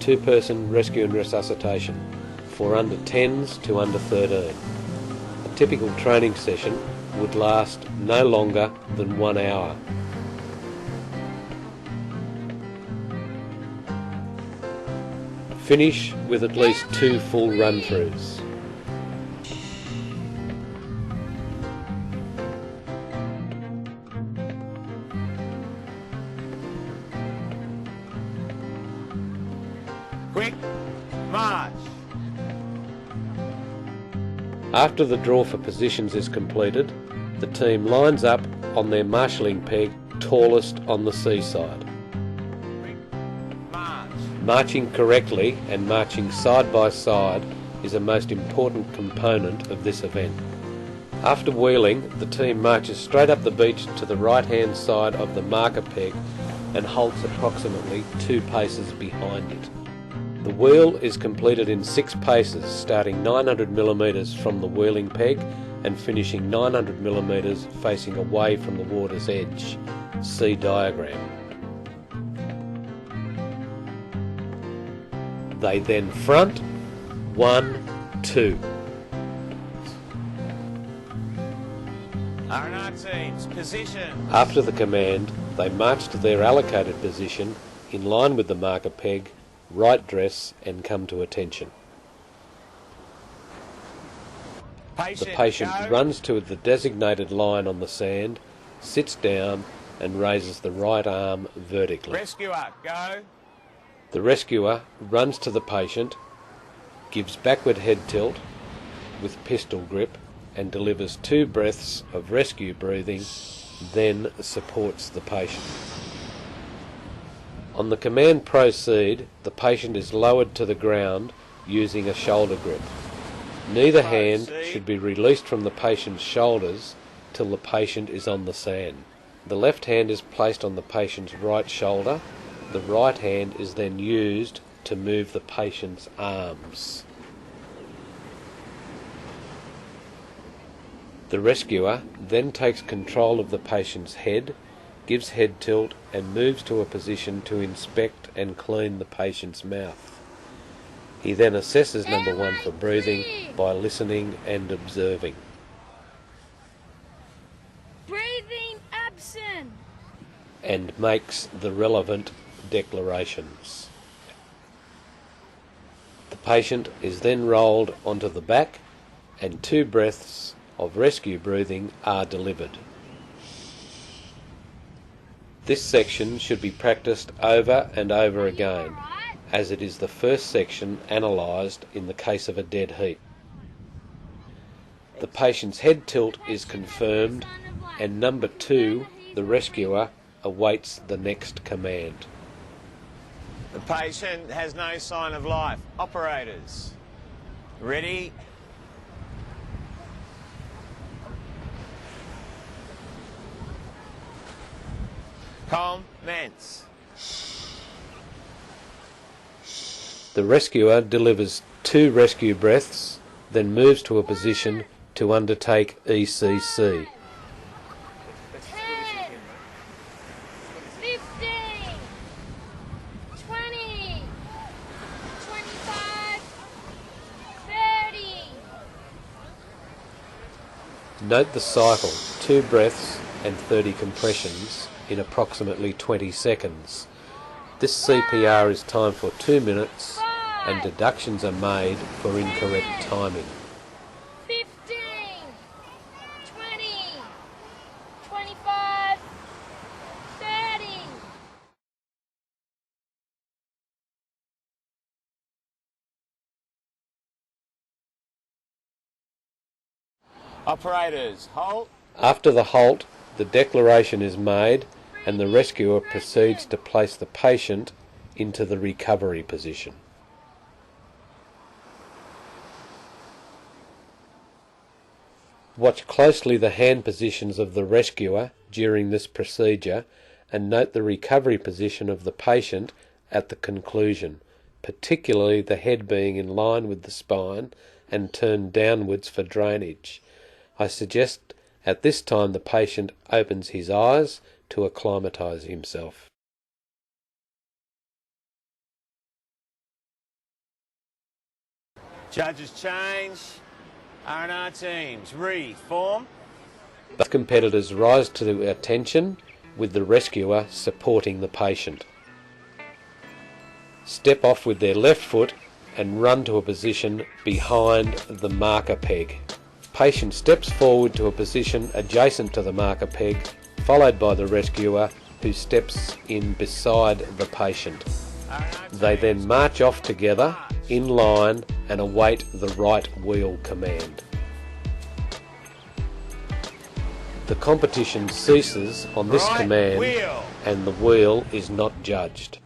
two-person rescue and resuscitation for under 10s to under 13. A typical training session would last no longer than 1 hour. Finish with at least 2 full run-throughs. Quick march. After the draw for positions is completed, the team lines up on their marshalling peg tallest on the seaside. Quick march. Marching correctly and marching side by side is a most important component of this event. After wheeling, the team marches straight up the beach to the right-hand side of the marker peg and halts approximately 2 paces behind it. The wheel is completed in 6 paces, starting 900mm from the wheeling peg and finishing 900mm facing away from the water's edge. See diagram. They then front, 1, 2. R&R teams, position. After the command, they march to their allocated position in line with the marker peg, right dress and come to attention. The patient runs to the designated line on the sand, sits down and raises the right arm vertically. Rescuer, go. The rescuer runs to the patient, gives backward head tilt with pistol grip and delivers 2 breaths of rescue breathing, then supports the patient. On the command proceed, the patient is lowered to the ground using a shoulder grip. Neither hand should be released from the patient's shoulders till the patient is on the sand. The left hand is placed on the patient's right shoulder. The right hand is then used to move the patient's arms. The rescuer then takes control of the patient's head, gives head tilt and moves to a position to inspect and clean the patient's mouth. He then assesses number 1 for breathing by listening and observing. Breathing absent. And makes the relevant declarations. The patient is then rolled onto the back and 2 breaths of rescue breathing are delivered. This section should be practiced over and over again, as it is the first section analysed in the case of a dead heat. The patient's head tilt is confirmed and number 2, the rescuer, awaits the next command. The patient has no sign of life. Operators, ready? Commence. The rescuer delivers 2 rescue breaths, then moves to a position to undertake ECC. 10, 15, 20, 25, 30. Note the cycle, 2 breaths and 30 compressions in approximately 20 seconds. This CPR is timed for 2 minutes and deductions are made for incorrect timing. 15, 20, 25, 30. Operators, halt. After the halt, the declaration is made and the rescuer proceeds to place the patient into the recovery position. Watch closely the hand positions of the rescuer during this procedure and note the recovery position of the patient at the conclusion, particularly the head being in line with the spine and turned downwards for drainage. I suggest at this time the patient opens his eyes to acclimatise himself. Judges change. R&R teams reform. Both competitors rise to attention with the rescuer supporting the patient. Step off with their left foot and run to a position behind the marker peg. Patient steps forward to a position adjacent to the marker peg, followed by the rescuer who steps in beside the patient. They then march off together in line and await the right wheel command. The competition ceases on this Right command wheel. and the wheel is not judged.